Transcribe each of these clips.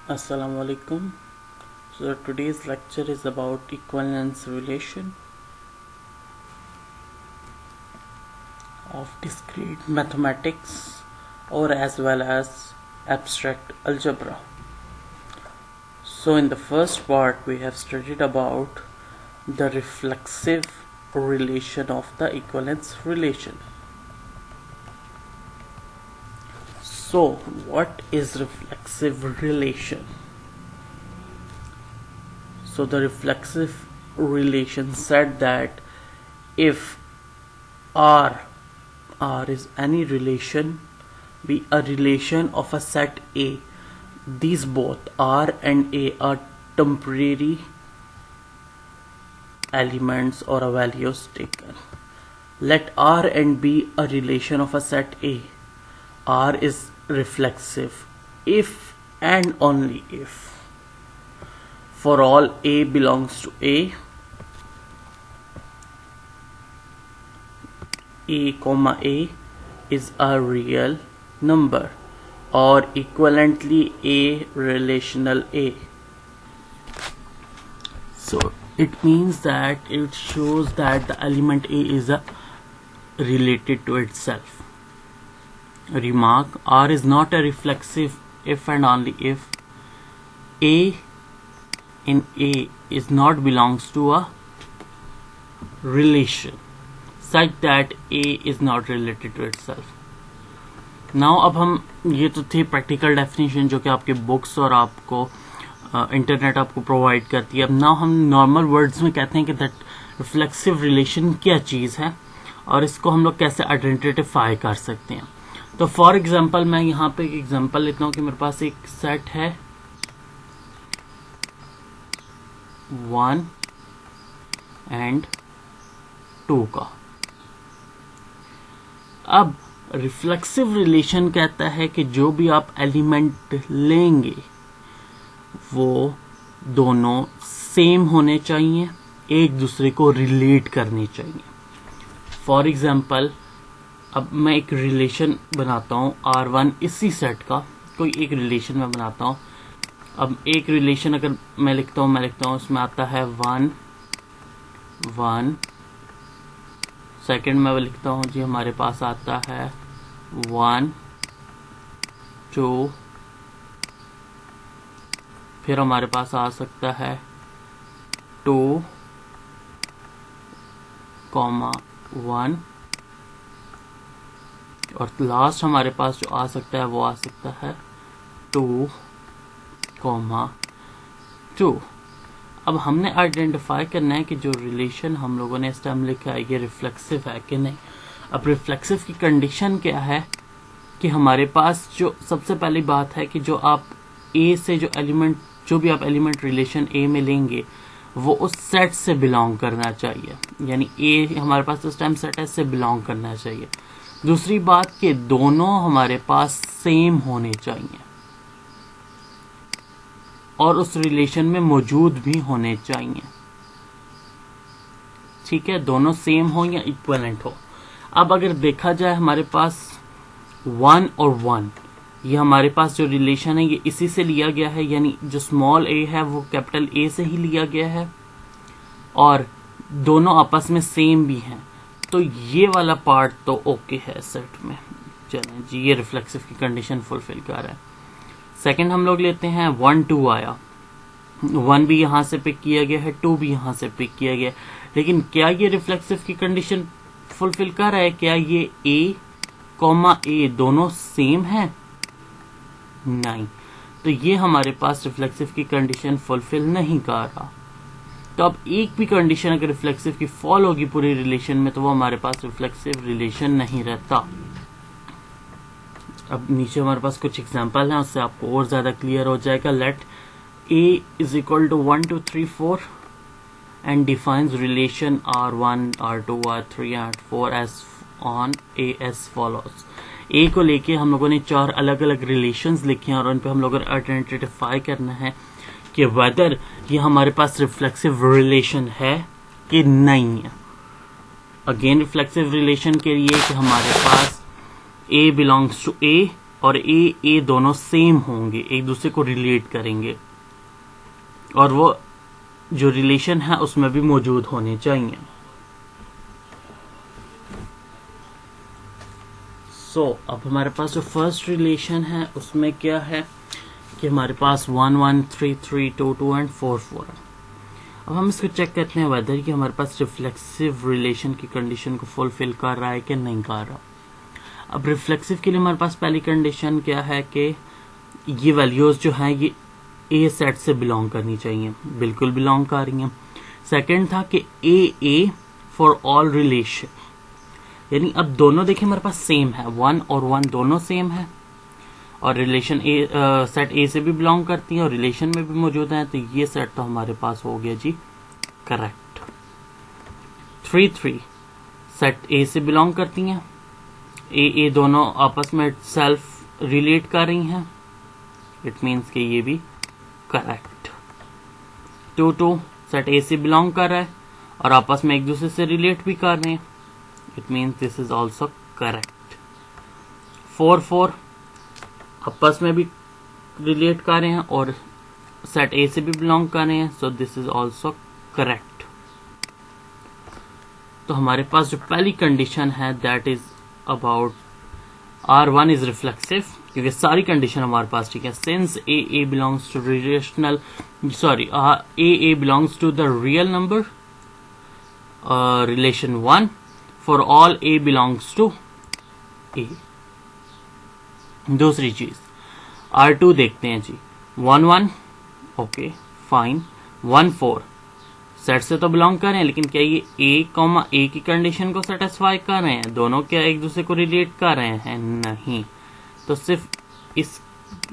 Assalamu alaikum. So today's lecture is about equivalence relation of discrete mathematics or as well as abstract algebra. So in the first part we have studied about the reflexive relation of the equivalence relation. So what is reflexive relation? So the reflexive relation said that if R is any relation, be a relation of a set A, these both R and A are temporary elements or a values taken. Let R and B a relation of a set A. R is reflexive if and only if for all A belongs to A comma A is a real number or equivalently A relational A. So it means that it shows that the element A is related to itself. Remark: R is not a reflexive if and only if A in A is not belongs to a relation such that A is not related to itself. Now अब हम ये तो थी practical definition जो कि आपके books और आपको इंटरनेट आपको प्रोवाइड करती है. अब नाउ हम नॉर्मल वर्ड्स में कहते हैं कि दैट रिफ्लेक्सिव रिलेशन क्या चीज़ है और इसको हम लोग कैसे आइडेंटिफाई कर सकते हैं. तो फॉर एग्जांपल मैं यहाँ पे एक एग्जांपल लेता हूँ कि मेरे पास एक सेट है 1 and 2 का. अब रिफ्लेक्सिव रिलेशन कहता है कि जो भी आप एलिमेंट लेंगे वो दोनों सेम होने चाहिए, एक दूसरे को रिलेट करने चाहिए. फॉर एग्जांपल अब मैं एक रिलेशन बनाता हूँ R1 इसी सेट का कोई एक रिलेशन मैं बनाता हूँ. अब एक रिलेशन अगर मैं लिखता हूँ उसमें आता है 1 1. सेकंड में लिखता हूँ जी हमारे पास आता है 1 2. फिर हमारे पास आ सकता है 2 1 और लास्ट हमारे पास जो आ सकता है वो आ सकता है 2 2. अब हमने आइडेंटिफाई करना है कि जो रिलेशन हम लोगों ने इस टाइम लिखा है ये रिफ्लेक्सिव है कि नहीं. अब रिफ्लेक्सिव की कंडीशन क्या है कि हमारे पास जो सबसे पहली बात है कि जो आप ए से जो भी आप एलिमेंट रिलेशन ए में लेंगे वो उस सेट से बिलोंग करना चाहिए. यानी ए हमारे पास इस टाइम सेट है से बिलोंग करना चाहिए. दूसरी बात कि दोनों हमारे पास सेम होने चाहिए और उस रिलेशन में मौजूद भी होने चाहिए. ठीक है, दोनों सेम हो या इक्विवेलेंट हो. अब अगर देखा जाए हमारे पास 1 और 1 ये हमारे पास जो रिलेशन है ये इसी से लिया गया है. यानी जो स्मॉल ए है वो कैपिटल ए से ही लिया गया है और दोनों आपस में सेम भी हैं. तो ये वाला पार्ट तो ओके है सेट में. चलें जी, ये रिफ्लेक्सिव की कंडीशन फुलफिल कर रहा है. सेकंड हम लोग लेते हैं 1 2 आया. 1 भी यहां से पिक किया गया है, 2 भी यहां से पिक किया गया है. लेकिन क्या ये रिफ्लेक्सिव की कंडीशन फुलफिल कर रहा है? क्या ये A A दोनों सेम है? नहीं. तो ये हमारे पास रिफ्लेक्सिव की कंडीशन फुलफिल नहीं कर रहा. तो अब एक भी कंडीशन अगर रिफ्लेक्सिव की फॉल होगी पूरे रिलेशन में तो वो हमारे पास रिफ्लेक्सिव रिलेशन नहीं रहता. अब नीचे हमारे पास कुछ एग्जांपल हैं, उससे आपको और ज्यादा क्लियर हो जाएगा. Let A is equal to 1 2 3 4 and defines relation R1 R2 R3 R4 as on A as follows. A को लेके हम लोगों ने 4 अलग अलग रिलेशंस लिखे हैं और उन पे हम लोगों ने आइडेंटिफाई करना है कि वेदर ये हमारे पास रिफ्लेक्सिव रिलेशन है कि नहीं है. अगेन रिफ्लेक्सिव रिलेशन के लिए कि हमारे पास A बिलोंग्स टू A और ए दोनों सेम होंगे, एक दूसरे को रिलेट करेंगे, और वो जो रिलेशन है उसमें भी मौजूद होने चाहिए। अब हमारे पास जो फर्स्ट रिलेशन है उसमें क्या है कि हमारे पास 1 1 3 3 2 2 एंड 4 4 है। अब हम इसको चेक करते हैं वेदर कि हमारे पास रिफ्लेक्सिव रिलेशन की कंडीशन को फुलफिल कर रहा है कि नहीं कर रहा। अब रिफ्लेक्सिव के लिए हमारे पास पहली कंडीशन क्या है कि ये वैल्यूज जो हैं ये ए सेट से बिलोंग करनी चाहिए, बिल्कुल बिलोंग कर रही हैं। सेकंड था कि ए फॉर ऑल रिलेशन, यानी अब दोनों देखिए हमारे पास सेम है, 1 और 1 दोनों सेम है, और रिलेशन ए सेट ए से भी बिलोंग करती है और रिलेशन में भी मौजूद है, तो ये सेट तो हमारे पास हो गया जी करेक्ट। 3 3 सेट ए से बिलोंग करती हैं, ए दोनों आपस में सेल्फ रिलेट कर रही हैं, इट मीन्स कि ये भी करेक्ट। 2 2 सेट ए से बिलोंग कर रहा है और आपस में एक दूसरे से रिलेट भी कर रहे हैं, it means this is also correct. 4 4 आपस में भी रिलेट कर रहे हैं और सेट ए से भी बिलोंग कर रहे हैं, so this is also correct. तो हमारे पास जो पहली कंडीशन है that is about R1 is reflexive, क्योंकि सारी कंडीशन हमारे पास ठीक है। Since a belongs to relational a belongs to the real number relation 1 for all a belongs to a. दूसरी चीज R2 देखते हैं जी, 1 1 ओके फाइन, 1 4 सेट से तो बिलोंग कर रहे हैं, लेकिन क्या ये ए की कंडीशन को सेटिस्फाई कर रहे हैं? दोनों क्या एक दूसरे को रिलेट कर रहे हैं? नहीं, तो सिर्फ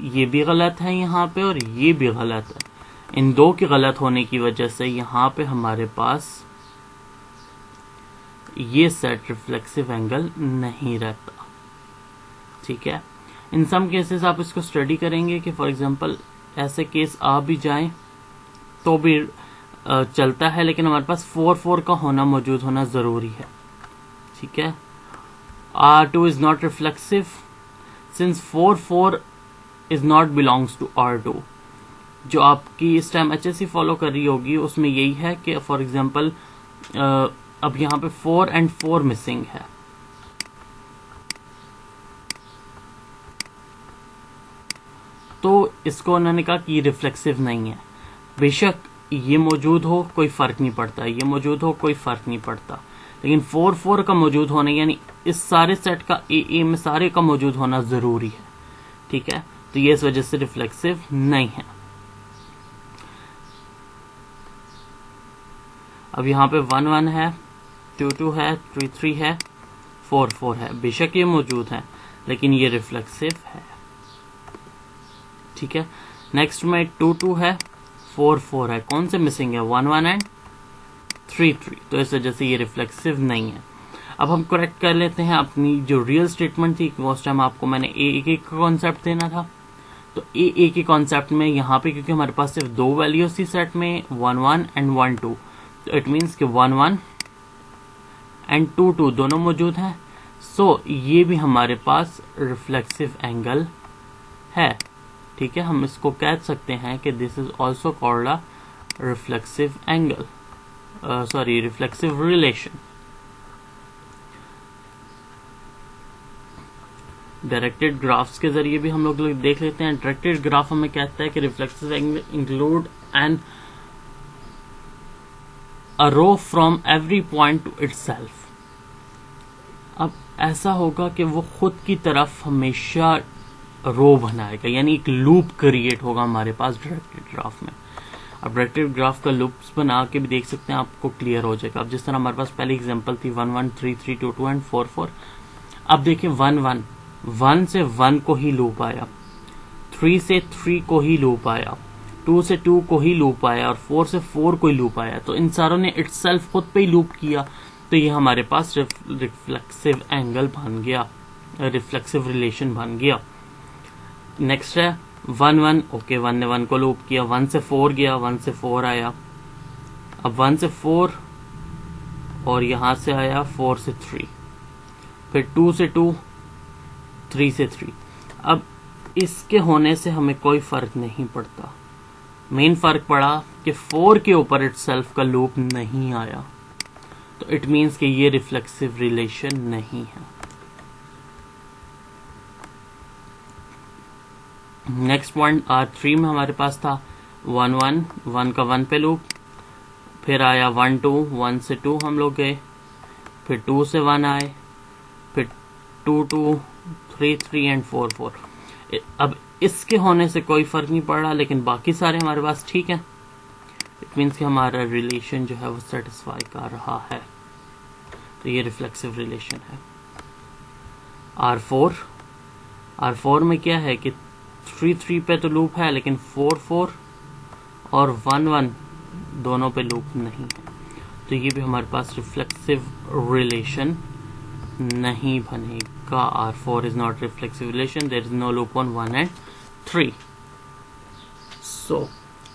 ये भी गलत है यहाँ पे और ये भी गलत है। इन दो के गलत होने की वजह से यहाँ पे हमारे पास ये सेट रिफ्लेक्सिव एंगल नहीं रहता, ठीक है। इन सम केसेस आप इसको स्टडी करेंगे कि फॉर एग्जांपल ऐसे केस आ भी जाएं तो भी चलता है, लेकिन हमारे पास 4 4 का होना मौजूद होना जरूरी है, ठीक है। R2 is not reflexive since 4 4 is not belongs to R2। जो आपकी इस टाइम HSC फॉलो कर रही होगी उसमें यही है कि फॉर एग्जांपल अब यहाँ पे 4 and 4 मिसिंग है, तो इसको उन्होंने कहा कि ये रिफ्लेक्सिव नहीं है। बेशक ये मौजूद हो कोई फर्क नहीं पड़ता, ये मौजूद हो कोई फर्क नहीं पड़ता, लेकिन 4 4 का मौजूद होना यानी इस सारे सेट का ए में सारे का मौजूद होना जरूरी है, ठीक है। तो ये इस वजह से रिफ्लेक्सिव नहीं है। अब यहाँ पे 1 1 है, 2 2 है, 3 3 है, 4 4 है, बेशक ये मौजूद है लेकिन ये रिफ्लेक्सिव है, ठीक है। नेक्स्ट में 2 2 है, 4 4 है, कौन से मिसिंग है? 1 1 एंड 3 3, तो इस वजह से ये रिफ्लेक्सिव नहीं है। अब हम करेक्ट कर लेते हैं अपनी जो रियल स्टेटमेंट थी, उस टाइम आपको मैंने ए का कॉन्सेप्ट देना था, तो ए के कॉन्सेप्ट में यहाँ पे क्योंकि हमारे पास सिर्फ दो वैल्यूज थी सेट में 1 1 एंड 1 2, तो इट मीन्स कि 1 1 एंड 2 2 दोनों मौजूद हैं, सो ये भी हमारे पास रिफ्लेक्सिव एंगल है, ठीक है। हम इसको कह सकते हैं कि this is also called a reflexive angle, sorry reflexive relation. Directed graphs के जरिए भी हम लोग देख लेते हैं। डायरेक्टेड ग्राफ हमें कहता है कि reflexive angle include an arrow from every point to itself. अब ऐसा होगा कि वो खुद की तरफ हमेशा रो बनाएगा, यानी एक लूप क्रिएट होगा हमारे पास डायरेक्टेड ग्राफ में। अब डायरेक्टेड ग्राफ का लूप्स बना के भी देख सकते हैं, आपको क्लियर हो जाएगा। अब जिस तरह हमारे पास पहली एग्जांपल थी 1 1 3 3 2 2 एंड 4 4, अब देखिए 1 1 1 से 1 को ही लूप आया, 3 से 3 को ही लूप आया, 2 से 2 को ही लूप आया और 4 से 4 को ही लूप आया, तो इन सारों ने इटसेल्फ खुद पे ही लूप किया, तो ये हमारे पास रिफ्लेक्सिव एंगल बन गया, रिफ्लेक्सिव रिलेशन बन गया। नेक्स्ट है 1 1, ओके 1 ने 1 को लूप किया, 1 से 4 गया, 1 से 4 आया, अब 1 से 4 और यहां से आया 4 से 3, फिर 2 से 2, 3 से 3। अब इसके होने से हमें कोई फर्क नहीं पड़ता। मेन फर्क पड़ा कि 4 के ऊपर इटसेल्फ का लूप नहीं आया, तो इट मीन्स कि ये रिफ्लेक्सिव रिलेशन नहीं है। नेक्स्ट पॉइंट R3 में हमारे पास था 1 1 1 का 1 पे लूप, फिर आया 1 2 1 से 2 हम लोग गए, फिर 2 से 1 आए, फिर 2 2 3 3 एंड 4 4। अब इसके होने से कोई फर्क नहीं पड़ रहा, लेकिन बाकी सारे हमारे पास ठीक है। इट मीन्स कि हमारा रिलेशन जो है वो सेटिस्फाई कर रहा है, तो ये रिफ्लेक्सिव रिलेशन है। R4 में क्या है कि 3 3 पे तो लूप है, लेकिन 4 4 और 1 1 दोनों पे लूप नहीं है, तो ये भी हमारे पास रिफ्लेक्सिव रिलेशन नहीं बनेगा। R4 is not reflexive relation. There is no loop on 1 and 3. So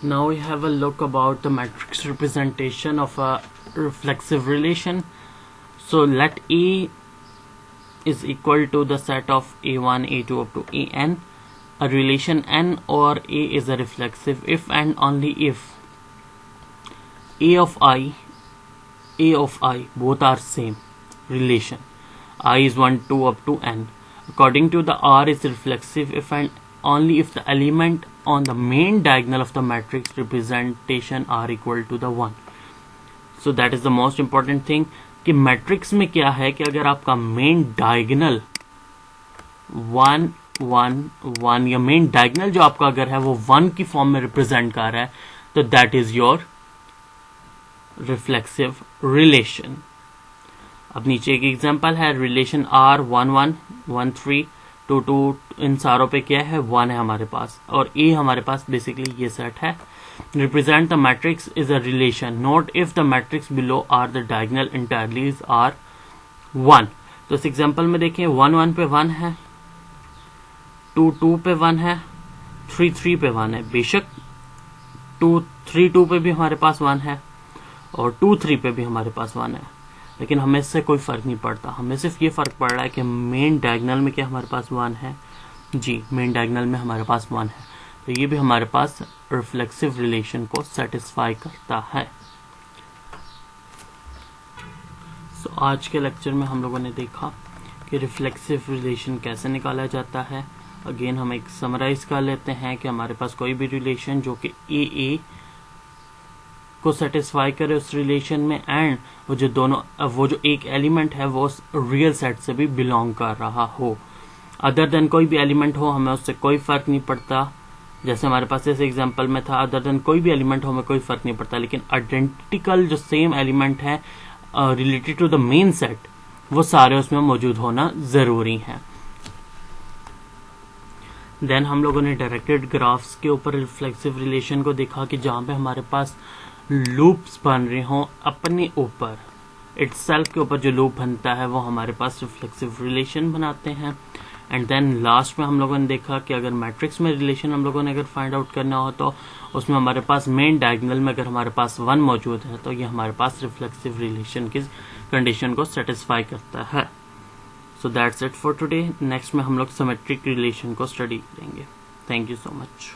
now we have a look about the matrix representation of a reflexive relation. So let A is equal to the set of A1 A2 up to AN. A relation N or A is a reflexive if and only if A of I both are same relation. I is 1 2 up to N. According to the R is reflexive if and only if the element on the main diagonal of the matrix representation are equal to the 1. So that is the most important thing कि matrix में क्या है कि अगर आपका main diagonal 1 1 1 या main diagonal जो आपका अगर है वो 1 की फॉर्म में रिप्रेजेंट कर रहा है, तो that is your reflexive relation. अब नीचे एक एग्जांपल है रिलेशन R 1 1 1 3 2 2, इन सारों पे क्या है 1 है हमारे पास, और A हमारे पास बेसिकली ये सेट है। Represent the matrix is a relation note if the matrix below are the diagonal entries are 1। तो इस एग्जांपल में देखें 1 1 पे 1 है, 2 2 पे 1 है, 3 3 पे 1 है। बेशक 2 3 2 पे भी हमारे पास 1 है और 2 3 पे भी हमारे पास 1 है, लेकिन हमें इससे कोई फर्क नहीं पड़ता। हमें सिर्फ ये फर्क पड़ रहा है कि मेन डायगोनल में क्या हमारे पास 1 है। जी, मेन डायगोनल में हमारे पास 1 है, तो ये भी हमारे पास रिफ्लेक्सिव रिलेशन को सेटिस्फाई करता है। सो आज के लेक्चर में हम लोगों ने देखा कि रिफ्लेक्सिव रिलेशन कैसे निकाला जाता है। अगेन हम एक समराइज कर लेते हैं कि हमारे पास कोई भी रिलेशन जो कि ए को सेटिस्फाई करे उस रिलेशन में, एंड वो जो एक एलिमेंट है वो रियल सेट से भी बिलोंग कर रहा हो। अदर देन कोई भी एलिमेंट हो हमें उससे कोई फर्क नहीं पड़ता। जैसे हमारे पास ऐसे एग्जांपल में था अदर देन कोई भी एलिमेंट हो हमें कोई फर्क नहीं पड़ता, लेकिन आइडेंटिकल जो सेम एलिमेंट है related to the main set वो सारे उसमें मौजूद होना जरूरी है। देन हम लोगों ने डायरेक्टेड ग्राफ्स के ऊपर रिफ्लेक्सिव रिलेशन को देखा कि जहां पे हमारे पास लूप्स बन रहे हों अपने ऊपर, इटसेल्फ के ऊपर जो लूप बनता है वो हमारे पास रिफ्लेक्सिव रिलेशन बनाते हैं। एंड देन लास्ट में हम लोगों ने देखा कि अगर मैट्रिक्स में रिलेशन हम लोगों ने अगर फाइंड आउट करना हो तो उसमें हमारे पास मेन डायगोनल में अगर हमारे पास 1 मौजूद है तो ये हमारे पास रिफ्लेक्सिव रिलेशन की कंडीशन को सेटिस्फाई करता है। So that's it for today. Next में हम लोग सिमेट्रिक रिलेशन को स्टडी करेंगे। Thank you so much.